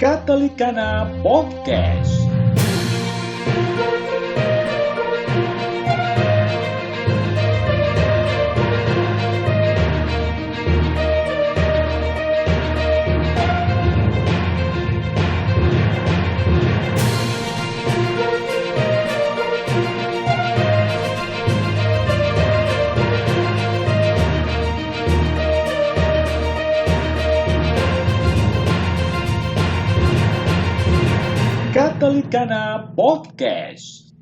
Katolikana Podcast. Katolikana Podcast.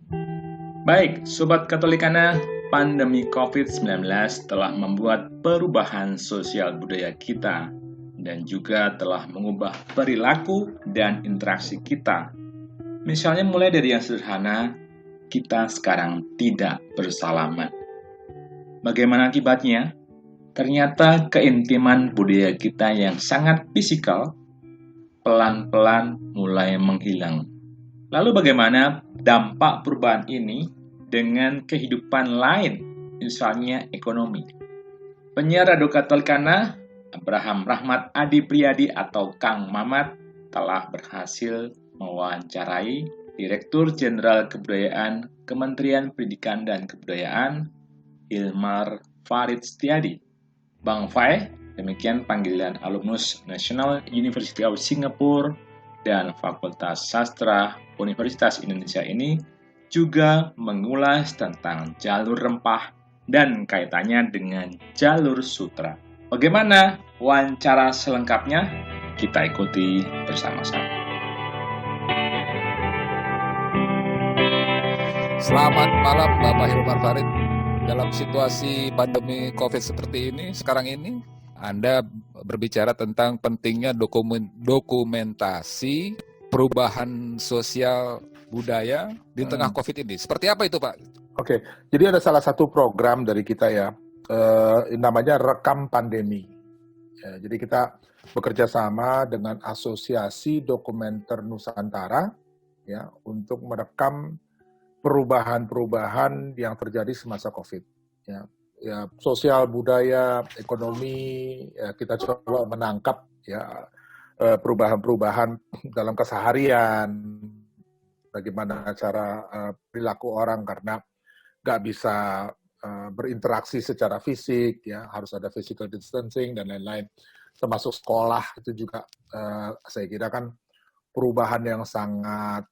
Baik, Sobat Katolikana, pandemi COVID-19 telah membuat perubahan sosial budaya kita dan juga telah mengubah perilaku dan interaksi kita. Misalnya mulai dari yang sederhana, kita sekarang tidak bersalaman. Bagaimana akibatnya? Ternyata keintiman budaya kita yang sangat fisikal pelan-pelan mulai menghilang. Lalu bagaimana dampak perubahan ini dengan kehidupan lain, misalnya ekonomi? Penyiar Radio Katolikana, Abraham Rahmat Adi Priyadi atau Kang Mamat, telah berhasil mewawancarai Direktur Jenderal Kebudayaan Kementerian Pendidikan dan Kebudayaan, Hilmar Farid Setiadi. Bang Fai, demikian panggilan alumnus National University of Singapore dan Fakultas Sastra Universitas Indonesia ini juga mengulas tentang jalur rempah dan kaitannya dengan jalur sutra. Bagaimana wawancara selengkapnya? Kita ikuti bersama-sama. Selamat malam Bapak Hilmar Farid. Dalam situasi pandemi COVID seperti ini, sekarang ini, Anda berbicara tentang pentingnya dokumentasi perubahan sosial budaya di tengah COVID ini. Seperti apa itu, Pak? Oke, jadi ada salah satu program dari kita ya, namanya Rekam Pandemi. Ya, jadi kita bekerja sama dengan Asosiasi Dokumenter Nusantara ya untuk merekam perubahan-perubahan yang terjadi semasa COVID. Ya, sosial, budaya, ekonomi, ya, kita coba menangkap ya perubahan-perubahan dalam keseharian, bagaimana cara perilaku orang karena nggak bisa berinteraksi secara fisik, ya harus ada physical distancing dan lain-lain. Termasuk sekolah itu juga saya kira kan perubahan yang sangat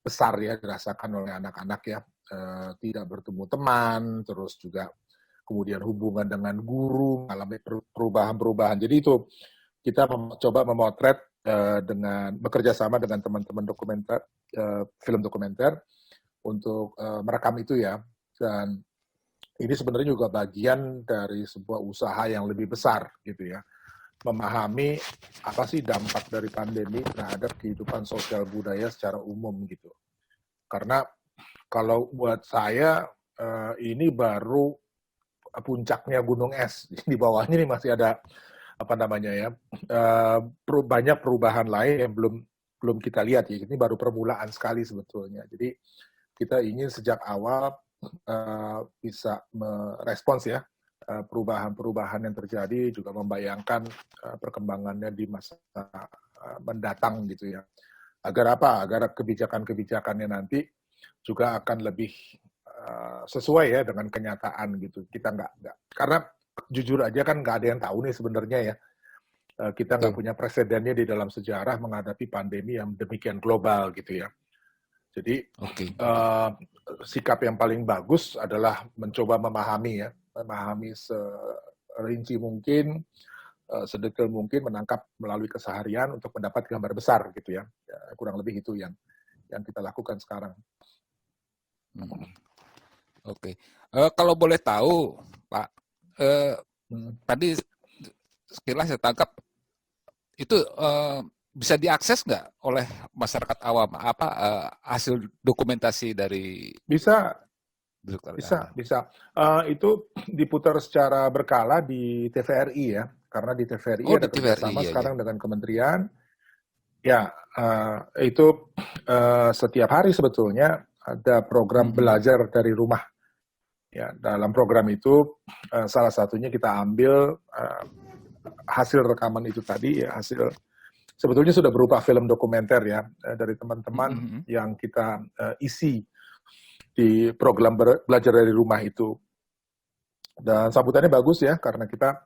besar ya dirasakan oleh anak-anak ya, tidak bertemu teman, terus juga kemudian hubungan dengan guru mengalami perubahan-perubahan. Jadi itu kita coba memotret dengan bekerja sama dengan teman-teman dokumenter, film dokumenter untuk merekam itu ya. Dan ini sebenarnya juga bagian dari sebuah usaha yang lebih besar gitu ya. Memahami apa sih dampak dari pandemi terhadap kehidupan sosial budaya secara umum gitu. Karena kalau buat saya ini baru puncaknya gunung es, di bawahnya ini masih ada apa namanya ya, banyak perubahan lain yang belum kita lihat ya. Ini baru permulaan sekali sebetulnya. Jadi kita ingin sejak awal bisa merespons ya perubahan-perubahan yang terjadi, juga membayangkan perkembangannya di masa mendatang gitu ya. Agar apa? Agar kebijakan-kebijakannya nanti juga akan lebih sesuai ya dengan kenyataan gitu. Kita nggak karena jujur aja kan nggak ada yang tahu nih sebenarnya ya. Kita nggak punya presidennya di dalam sejarah menghadapi pandemi yang demikian global gitu ya. Jadi sikap yang paling bagus adalah mencoba memahami serinci mungkin, sedetail mungkin, menangkap melalui keseharian untuk mendapat gambar besar gitu ya. Kurang lebih itu yang kita lakukan sekarang. Oke. Kalau boleh tahu, Pak, tadi sekilas saya tangkap itu bisa diakses nggak oleh masyarakat awam hasil dokumentasi dari bisa. Itu diputar secara berkala di TVRI ya, karena di TVRI ada kerjasama sekarang dengan kementerian. Ya, itu setiap hari sebetulnya ada program belajar dari rumah. Ya, dalam program itu salah satunya kita ambil hasil rekaman itu tadi ya, hasil sebetulnya sudah berupa film dokumenter ya dari teman-teman yang kita isi di program belajar dari rumah itu. Dan sambutannya bagus ya, karena kita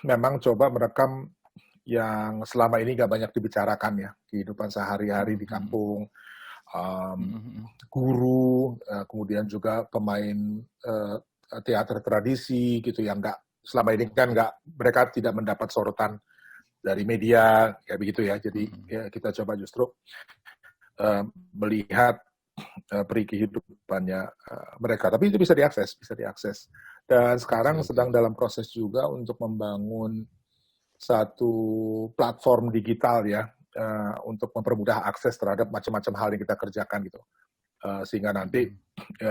memang coba merekam yang selama ini nggak banyak dibicarakan ya, kehidupan sehari-hari di kampung, guru, kemudian juga pemain teater tradisi gitu yang nggak selama ini kan mereka tidak mendapat sorotan dari media kayak begitu ya. Jadi ya, kita coba justru melihat peri kehidupannya mereka. Tapi itu bisa diakses. Dan sekarang sedang dalam proses juga untuk membangun satu platform digital ya untuk mempermudah akses terhadap macam-macam hal yang kita kerjakan gitu. Sehingga nanti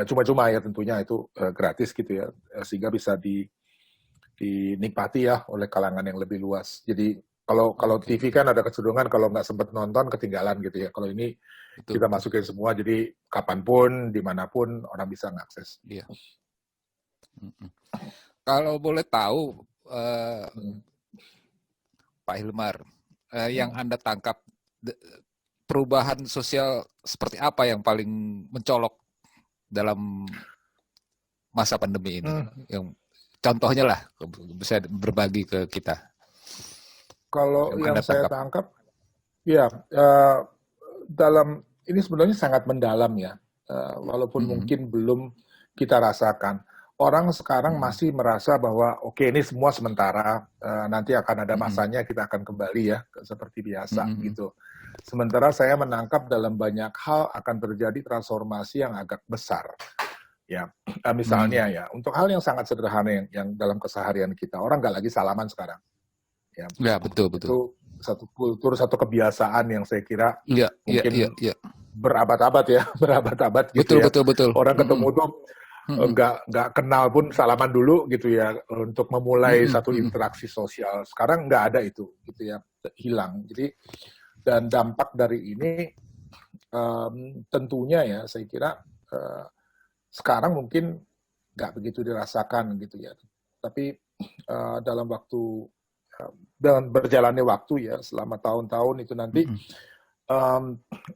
cuma-cuma ya tentunya itu gratis gitu ya, sehingga bisa dinikmati ya oleh kalangan yang lebih luas. Jadi kalau TV kan ada kecenderungan kalau nggak sempat nonton ketinggalan gitu ya. Kalau ini kita masukin semua, jadi kapanpun, dimanapun orang bisa mengakses. Iya. Kalau boleh tahu, Pak Hilmar, yang Anda tangkap perubahan sosial seperti apa yang paling mencolok dalam masa pandemi ini? Yang contohnya lah bisa berbagi ke kita. Kalau yang saya tangkap, ya dalam ini sebenarnya sangat mendalam ya, walaupun mungkin belum kita rasakan. Orang sekarang masih merasa bahwa oke, ini semua sementara, nanti akan ada masanya kita akan kembali ya seperti biasa gitu. Sementara saya menangkap dalam banyak hal akan terjadi transformasi yang agak besar. Ya, misalnya ya, untuk hal yang sangat sederhana yang dalam keseharian kita, orang nggak lagi salaman sekarang. Ya, betul. Itu satu kultur, satu kebiasaan yang saya kira mungkin ya. berabad-abad ya, berabad-abad gitu betul. Orang ketemu tuh nggak kenal pun salaman dulu gitu ya untuk memulai satu interaksi sosial. Sekarang nggak ada itu gitu ya, hilang. Jadi dan dampak dari ini tentunya ya saya kira sekarang mungkin nggak begitu dirasakan gitu ya. Tapi dalam waktu dengan berjalannya waktu ya selama tahun-tahun itu nanti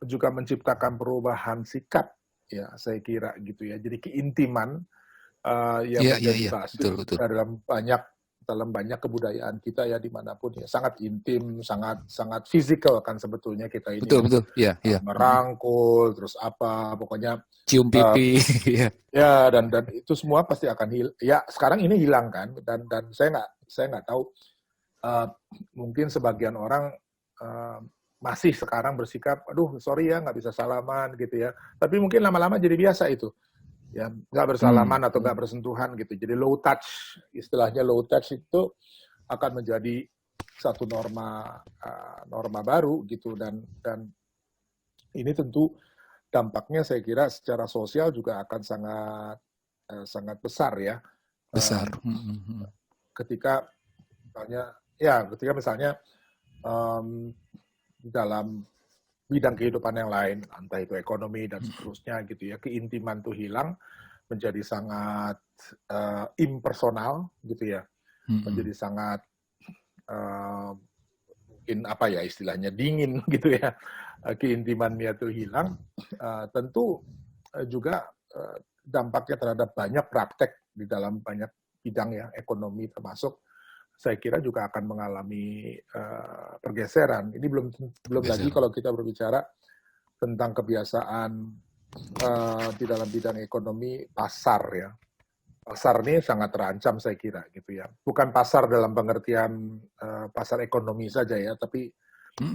juga menciptakan perubahan sikap ya saya kira gitu ya. Jadi keintiman yang menjadi basis dalam banyak kebudayaan kita ya dimanapun ya sangat intim, sangat fisikal kan sebetulnya kita ini. Betul. Ya. Merangkul terus apa pokoknya cium pipi. Ya dan itu semua pasti akan hilang. Ya sekarang ini hilang kan dan saya nggak tahu mungkin sebagian orang masih sekarang bersikap, aduh sorry ya nggak bisa salaman gitu ya. Tapi mungkin lama-lama jadi biasa itu, ya nggak bersalaman atau nggak bersentuhan gitu. Jadi low touch, istilahnya low touch itu akan menjadi satu norma baru gitu dan ini tentu dampaknya saya kira secara sosial juga akan sangat besar ya. Besar. Ketika misalnya dalam bidang kehidupan yang lain, entah itu ekonomi dan seterusnya gitu ya, keintiman itu hilang, menjadi sangat impersonal gitu ya, menjadi sangat mungkin apa ya istilahnya dingin gitu ya, keintimannya itu hilang, tentu juga dampaknya terhadap banyak praktek di dalam banyak bidang ya, ekonomi termasuk. Saya kira juga akan mengalami pergeseran. Ini belum lagi kalau kita berbicara tentang kebiasaan di dalam bidang ekonomi pasar ya. Pasar ini sangat terancam saya kira gitu ya. Bukan pasar dalam pengertian pasar ekonomi saja ya, tapi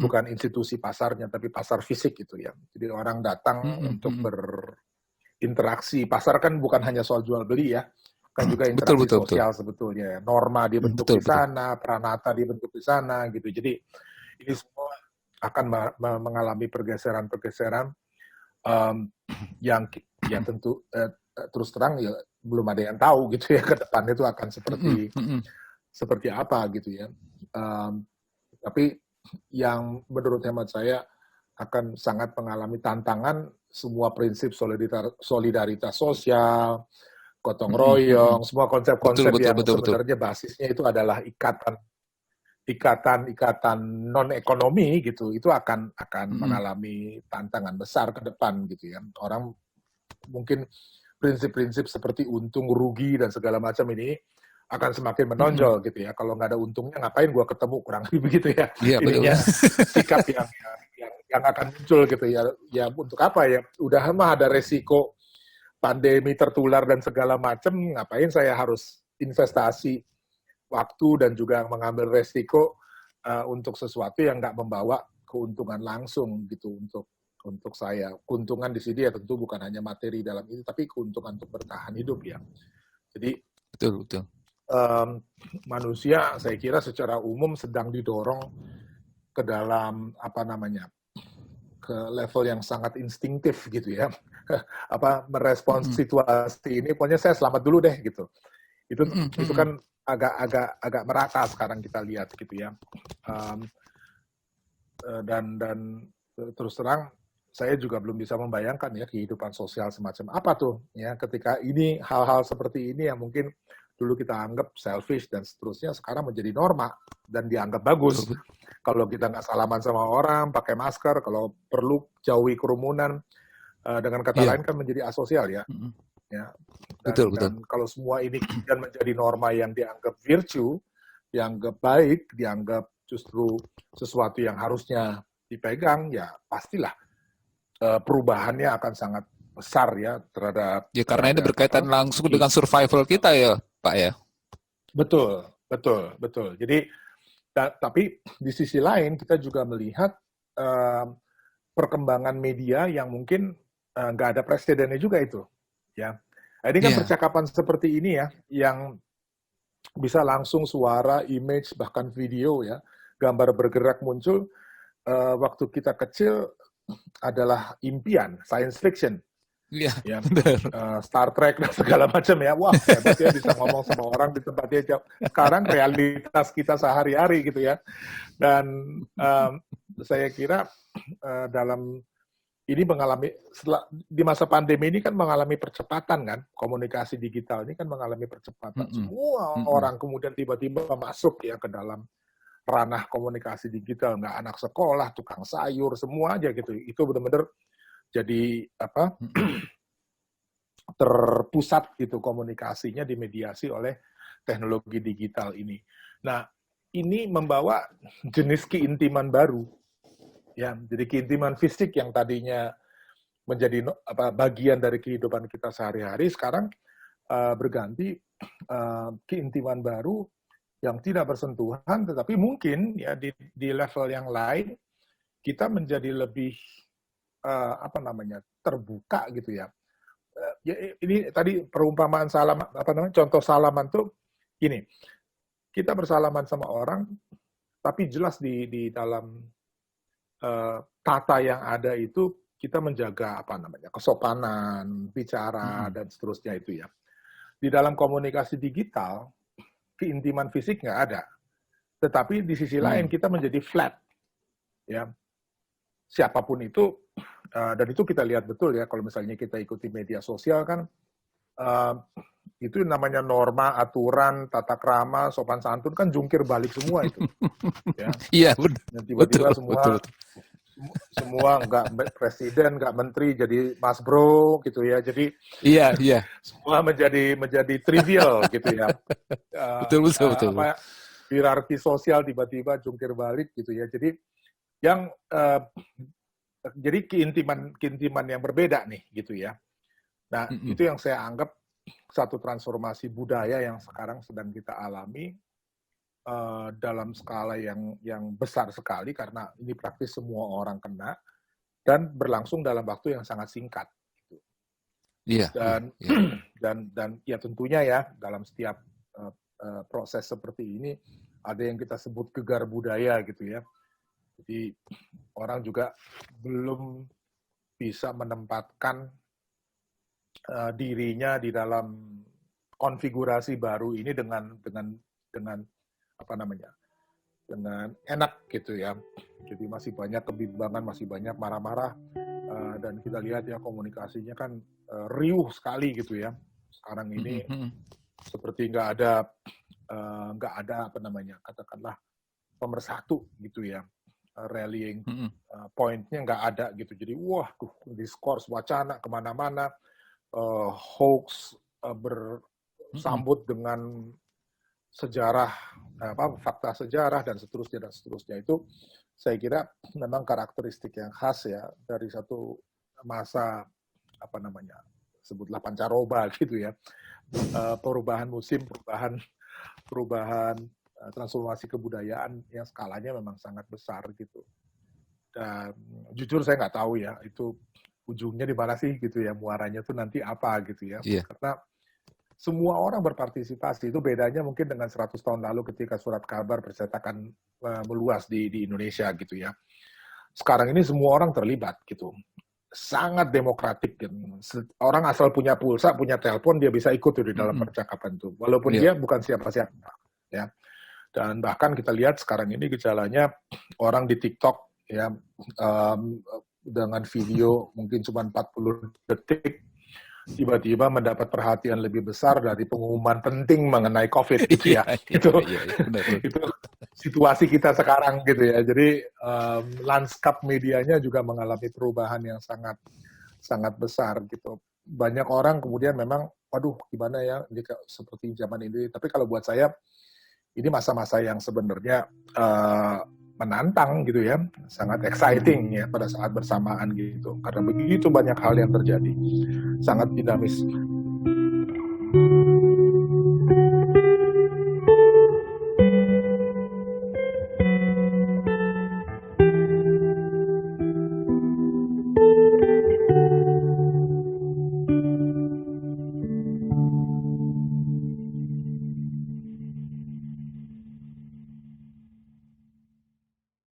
bukan institusi pasarnya, tapi pasar fisik gitu ya. Jadi orang datang untuk berinteraksi. Pasar kan bukan hanya soal jual beli ya. Kan juga interaksi sosial sebetulnya. Norma dibentuk di sana, pranata dibentuk di sana gitu. Jadi ini semua akan mengalami pergeseran-pergeseran yang tentu terus terang ya belum ada yang tahu gitu ya ke depan itu akan seperti apa gitu ya. Tapi yang menurut hemat saya akan sangat mengalami tantangan semua prinsip solidaritas sosial, gotong royong, semua konsep-konsep yang sebenarnya basisnya itu adalah ikatan ikatan non ekonomi gitu, itu akan mengalami tantangan besar ke depan gitu ya. Orang mungkin prinsip-prinsip seperti untung rugi dan segala macam ini akan semakin menonjol gitu ya. Kalau nggak ada untungnya ngapain gua ketemu, kurang lebih begitu ya. Iya, betul. Ininya sikap yang akan muncul gitu ya. Ya untuk apa ya? Udah mah ada resiko pandemi tertular dan segala macam, ngapain saya harus investasi waktu dan juga mengambil resiko untuk sesuatu yang nggak membawa keuntungan langsung gitu untuk saya. Keuntungan di sini ya tentu bukan hanya materi dalam itu, tapi keuntungan untuk bertahan hidup ya. Jadi Betul. Manusia saya kira secara umum sedang didorong ke dalam ke level yang sangat instingtif gitu ya. Merespons situasi ini, pokoknya saya selamat dulu deh gitu. Itu kan agak merata sekarang kita lihat gitu ya. Dan terus terang saya juga belum bisa membayangkan ya kehidupan sosial semacam apa tuh ya ketika ini hal-hal seperti ini yang mungkin dulu kita anggap selfish dan seterusnya sekarang menjadi norma dan dianggap bagus. Kalau kita nggak salaman sama orang, pakai masker, kalau perlu jauhi kerumunan, dengan kata lain kan menjadi asosial ya. Ya. Dan kalau semua ini kemudian menjadi norma yang dianggap virtue, dianggap baik, dianggap justru sesuatu yang harusnya dipegang, ya pastilah perubahannya akan sangat besar ya terhadap. Ya karena ini berkaitan langsung dengan survival kita ya, Pak ya. Betul. Jadi, tapi di sisi lain kita juga melihat perkembangan media yang mungkin nggak ada presidennya juga itu, ya. Ini kan percakapan seperti ini ya, yang bisa langsung suara, image, bahkan video ya, gambar bergerak muncul. Waktu kita kecil adalah impian, science fiction. Iya, ya, Star Trek dan segala macam ya. Wah, hebat ya bisa ngomong sama orang di tempat dia jauh. Sekarang realitas kita sehari-hari gitu ya. Dan saya kira dalam ini mengalami di masa pandemi ini kan mengalami percepatan kan, komunikasi digital ini kan mengalami percepatan. Semua orang kemudian tiba-tiba masuk ya ke dalam ranah komunikasi digital, nggak anak sekolah, tukang sayur, semua aja gitu. Itu benar-benar jadi terpusat gitu komunikasinya dimediasi oleh teknologi digital ini. Nah, ini membawa jenis keintiman baru. Ya, jadi keintiman fisik yang tadinya menjadi bagian dari kehidupan kita sehari-hari sekarang berganti keintiman baru yang tidak bersentuhan, tetapi mungkin ya di level yang lain kita menjadi lebih terbuka gitu ya. Ini tadi perumpamaan salaman, contoh salaman tuh gini, kita bersalaman sama orang, tapi jelas di dalam tata yang ada itu kita menjaga kesopanan bicara dan seterusnya itu ya. Di dalam komunikasi digital keintiman fisik nggak ada, tetapi di sisi lain kita menjadi flat ya. Siapapun itu, dan itu kita lihat betul ya kalau misalnya kita ikuti media sosial kan, itu namanya norma, aturan, tata krama, sopan santun kan jungkir balik semua itu. Ya. Iya, betul. Dan tiba-tiba betul. Semua nggak presiden, nggak menteri jadi mas bro gitu ya. Jadi iya. Semua menjadi trivial gitu ya. Betul. Hierarki sosial tiba-tiba jungkir balik gitu ya. Jadi jadi keintiman yang berbeda nih gitu ya. Nah, itu yang saya anggap satu transformasi budaya yang sekarang sedang kita alami dalam skala yang besar sekali karena ini praktis semua orang kena dan berlangsung dalam waktu yang sangat singkat. Gitu. Iya. Dan ya tentunya ya dalam setiap proses seperti ini ada yang kita sebut gegar budaya gitu ya. Jadi orang juga belum bisa menempatkan dirinya di dalam konfigurasi baru ini dengan dengan enak gitu ya. Jadi masih banyak kebimbangan, masih banyak marah-marah, dan kita lihat ya komunikasinya kan riuh sekali gitu ya. Sekarang ini seperti nggak ada katakanlah pemersatu gitu ya, rallying pointnya nggak ada gitu. Jadi wah tuh diskurs wacana kemana-mana, hoax bersambut dengan sejarah, fakta sejarah dan seterusnya itu saya kira memang karakteristik yang khas ya dari satu masa sebutlah pancaroba gitu ya, perubahan musim, perubahan transformasi kebudayaan yang skalanya memang sangat besar gitu. Dan jujur saya nggak tahu ya itu ujungnya di mana sih gitu ya, muaranya tuh nanti apa gitu ya. Karena semua orang berpartisipasi, itu bedanya mungkin dengan 100 tahun lalu ketika surat kabar percetakan meluas di Indonesia gitu ya. Sekarang ini semua orang terlibat gitu. Sangat demokratik. Orang asal punya pulsa, punya telepon, dia bisa ikut di dalam percakapan itu. Walaupun dia bukan siapa-siapa. Ya. Dan bahkan kita lihat sekarang ini gejalanya orang di TikTok ya, dengan video mungkin cuma 40 detik, tiba-tiba mendapat perhatian lebih besar dari pengumuman penting mengenai COVID gitu ya. Itu situasi kita sekarang gitu ya. Jadi lanskap medianya juga mengalami perubahan yang sangat besar gitu. Banyak orang kemudian memang, waduh gimana ya jika seperti zaman ini. Tapi kalau buat saya ini masa-masa yang sebenarnya menantang gitu ya, sangat exciting ya pada saat bersamaan gitu, karena begitu banyak hal yang terjadi, sangat dinamis.